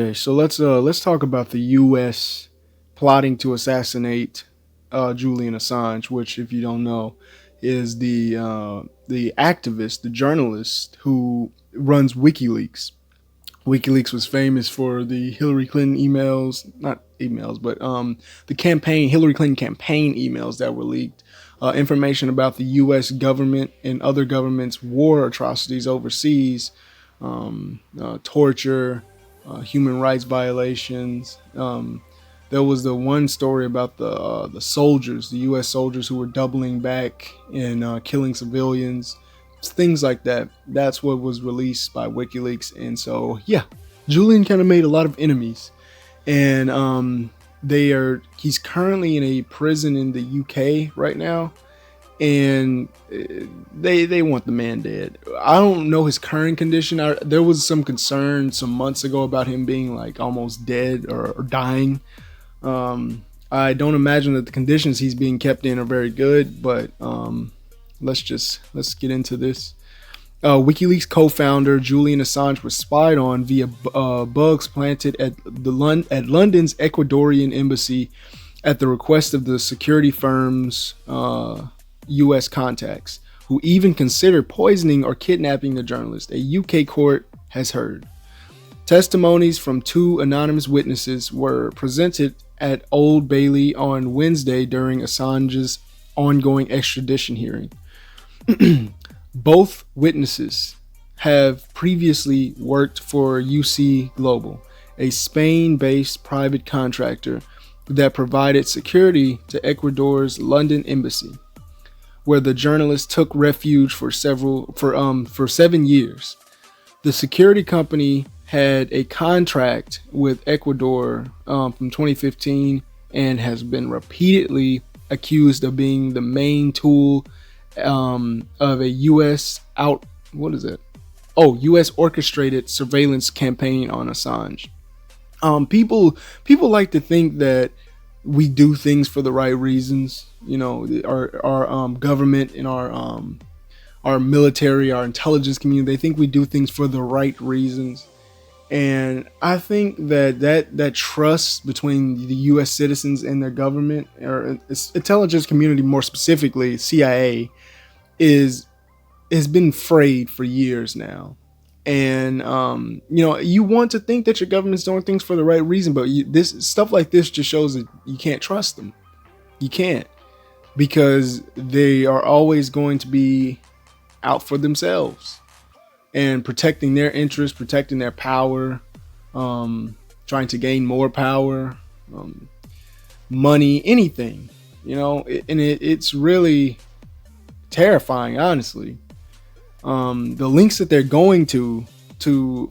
Okay, so let's talk about the U.S. plotting to assassinate Julian Assange, which, if you don't know, is the activist, the journalist who runs WikiLeaks. WikiLeaks was famous for the Hillary Clinton emails, not emails, but the Hillary Clinton campaign emails that were leaked. Information about the U.S. government and other governments' war atrocities overseas, torture, human rights violations. There was the one story about the soldiers, the U.S. soldiers who were doubling back and killing civilians, things like that. That's what was released by WikiLeaks, and so yeah, Julian kind of made a lot of enemies, and he's currently in a prison in the UK right now, and they want the man dead. I don't know his current condition. There was some concern some months ago about him being like almost dead or dying. I don't imagine that the conditions he's being kept in are very good, but let's get into this. WikiLeaks co-founder Jullian Assange was spied on via bugs planted at London's Ecuadorian embassy at the request of the security firm's U.S. contacts, who even considered poisoning or kidnapping the journalist, a UK court has heard. Testimonies from two anonymous witnesses were presented at Old Bailey on Wednesday during Assange's ongoing extradition hearing. Both witnesses have previously worked for UC Global, a Spain-based private contractor that provided security to Ecuador's London embassy, where the journalist took refuge for 7 years. The security company had a contract with Ecuador from 2015 and has been repeatedly accused of being the main tool of a U.S. U.S. orchestrated surveillance campaign on Assange. People like to think that we do things for the right reasons. You know, our government and our military, our intelligence community, they think we do things for the right reasons. And I think that trust between the U.S. citizens and their government, or intelligence community more specifically, CIA, has been frayed for years now. And you want to think that your government's doing things for the right reason, but this stuff like this just shows that you can't trust them. You can't, because they are always going to be out for themselves and protecting their interests, protecting their power, trying to gain more power, money, anything, it's really terrifying, honestly. The links that they're going to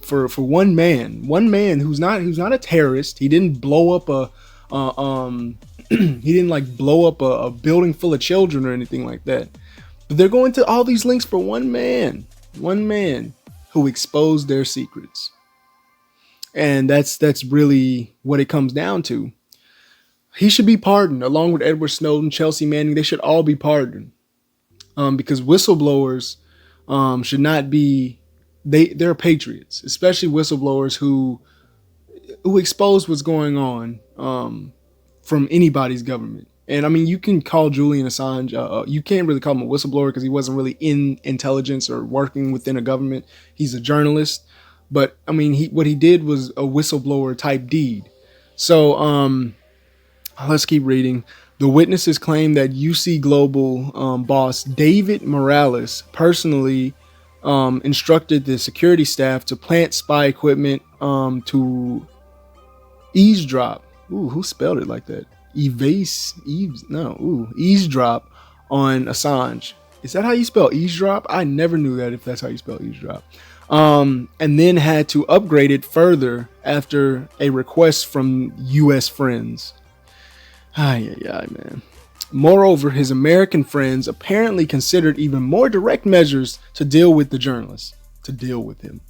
for one man who's not a terrorist. He didn't blow up he didn't blow up a building full of children or anything like that. But they're going to all these links for one man who exposed their secrets. And that's really what it comes down to. He should be pardoned, along with Edward Snowden, Chelsea Manning. They should all be pardoned, because whistleblowers should not be. They're patriots, especially whistleblowers who expose what's going on from anybody's government. And I mean, you can call Julian Assange, you can't really call him a whistleblower because he wasn't really in intelligence or working within a government. He's a journalist. But I mean, what he did was a whistleblower type deed. So let's keep reading. The witnesses claim that UC Global boss David Morales personally instructed the security staff to plant spy equipment to eavesdrop. Ooh, who spelled it like that? Eavesdrop on Assange. Is that how you spell eavesdrop? I never knew that, if that's how you spell eavesdrop. And then had to upgrade it further after a request from U.S. friends. Man. Moreover, his American friends apparently considered even more direct measures to deal with the journalist. To deal with him.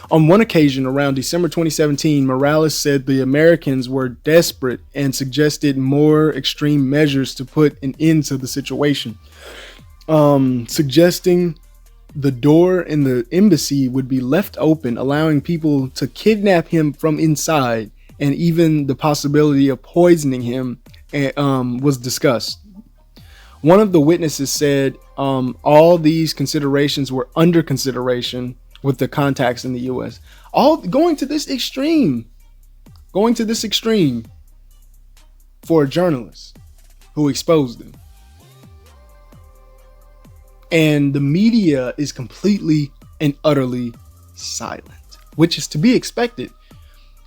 On one occasion, around December 2017, Morales said the Americans were desperate and suggested more extreme measures to put an end to the situation, suggesting the door in the embassy would be left open, allowing people to kidnap him from inside, and even the possibility of poisoning him was discussed. One of the witnesses said all these considerations were under consideration with the contacts in the U.S. All going to this extreme, for a journalist who exposed them. And the media is completely and utterly silent, which is to be expected,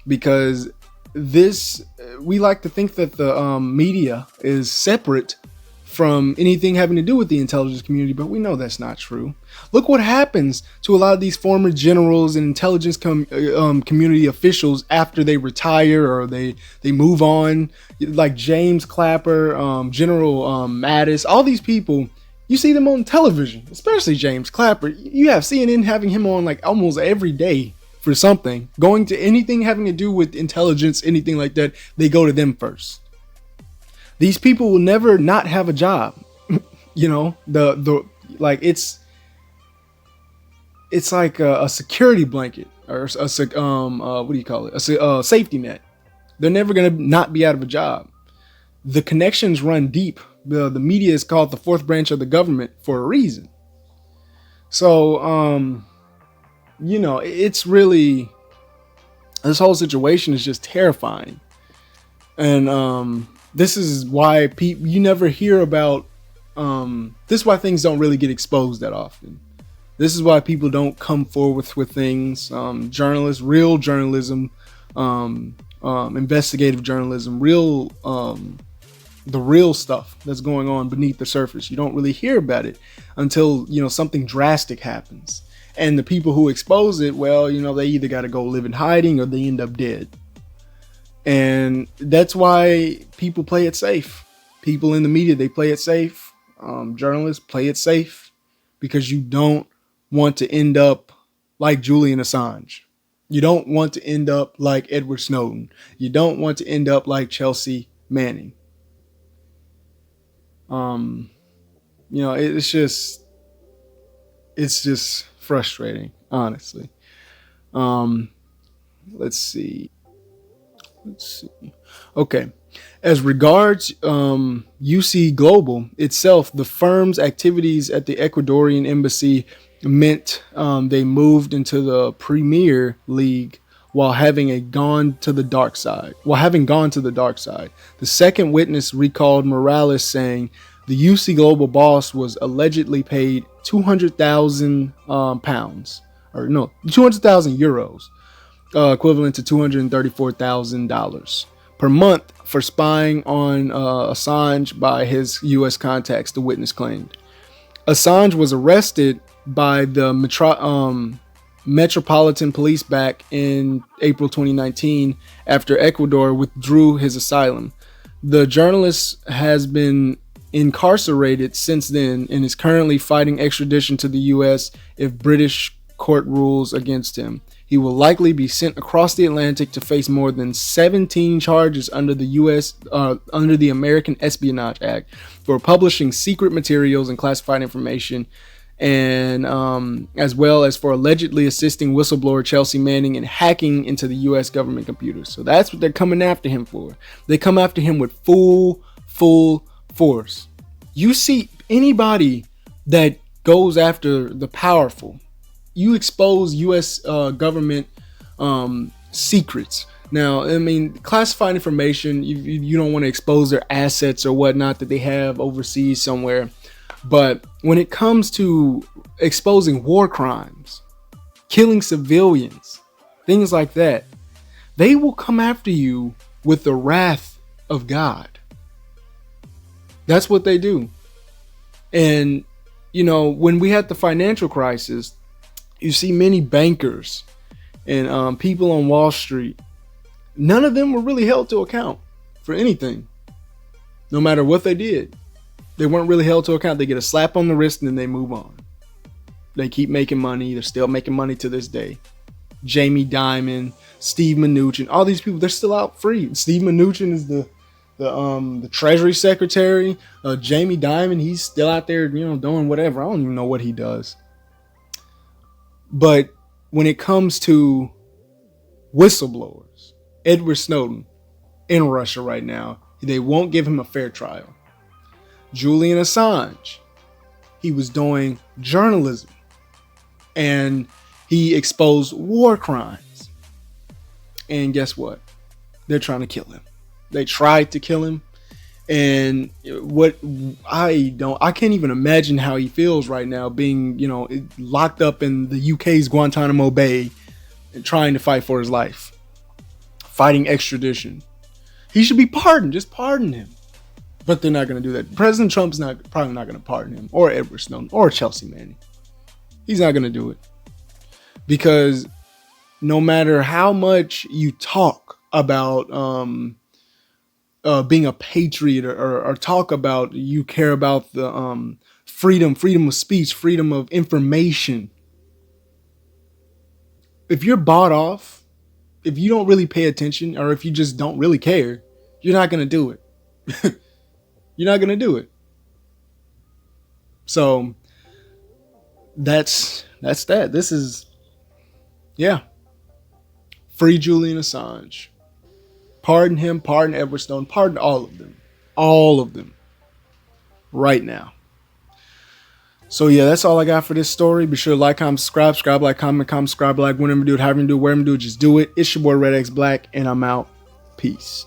because we like to think that the media is separate from anything having to do with the intelligence community, but we know that's not true. Look what happens to a lot of these former generals and intelligence community officials after they retire or they move on, like James Clapper, General Mattis, all these people. You see them on television, especially James Clapper. You have CNN having him on like almost every day for something, going to anything having to do with intelligence, anything like that. They go to them first. These people will never not have a job. You know, it's like a security blanket, or what do you call it? A safety net. They're never gonna not be out of a job. The connections run deep. The media is called the fourth branch of the government for a reason. So, it's really, this whole situation is just terrifying. And this is why you never hear about, this is why things don't really get exposed that often. This is why people don't come forward with things. Journalists, real journalism, investigative journalism, the real stuff that's going on beneath the surface. You don't really hear about it until, something drastic happens. And the people who expose it, well, they either got to go live in hiding or they end up dead. And that's why people play it safe. People in the media, they play it safe. Journalists play it safe because you don't want to end up like Jullian Assange. You don't want to end up like Edward Snowden. You don't want to end up like Chelsea Manning. It's just frustrating, honestly. Let's see. Okay. As regards UC Global itself, the firm's activities at the Ecuadorian embassy meant they moved into the Premier League while having gone to the dark side. The second witness recalled Morales saying the UC Global boss was allegedly paid 200,000 pounds, or no, 200,000 euros, equivalent to $234,000 per month for spying on Assange by his U.S. contacts, the witness claimed. Assange was arrested by the Metropolitan Police back in April 2019 after Ecuador withdrew his asylum. The journalist has been incarcerated since then and is currently fighting extradition to the U.S. if British court rules against him. He will likely be sent across the Atlantic to face more than 17 charges under the American Espionage Act for publishing secret materials and classified information, and as well as for allegedly assisting whistleblower Chelsea Manning in hacking into the U.S. government computers. So that's what they're coming after him for. They come after him with full force. You see anybody that goes after the powerful, you expose U.S. government secrets. Now, I mean, classified information, you don't want to expose their assets or whatnot that they have overseas somewhere. But when it comes to exposing war crimes, killing civilians, things like that, they will come after you with the wrath of God. That's what they do. And, when we had the financial crisis, you see many bankers and people on Wall Street, none of them were really held to account for anything, no matter what they did. They weren't really held to account. They get a slap on the wrist and then they move on. They keep making money. They're still making money to this day. Jamie Dimon, Steve Mnuchin, all these people, they're still out free. Steve Mnuchin is the Treasury Secretary. Jamie Dimon, he's still out there, doing whatever. I don't even know what he does. But when it comes to whistleblowers, Edward Snowden in Russia right now, they won't give him a fair trial. Jullian Assange, he was doing journalism and he exposed war crimes. And guess what? They're trying to kill him. They tried to kill him. And what I can't even imagine how he feels right now being, locked up in the UK's Guantanamo Bay and trying to fight for his life, fighting extradition. He should be pardoned. Just pardon him. But they're not going to do that. President Trump's probably not going to pardon him, or Edward Snowden, or Chelsea Manning. He's not going to do it. Because no matter how much you talk about being a patriot or talk about you care about the freedom of speech, freedom of information, if you're bought off, if you don't really pay attention, or if you just don't really care, you're not going to do it. You're not going to do it. So that's that. This is, free Jullian Assange. Pardon him, pardon Edward Snowden, pardon all of them. All of them. Right now. So yeah, that's all I got for this story. Be sure to like, comment, subscribe, like, comment, subscribe, like, whenever you do it, however you do it, wherever you do it, just do it. It's your boy Red X Black, and I'm out. Peace.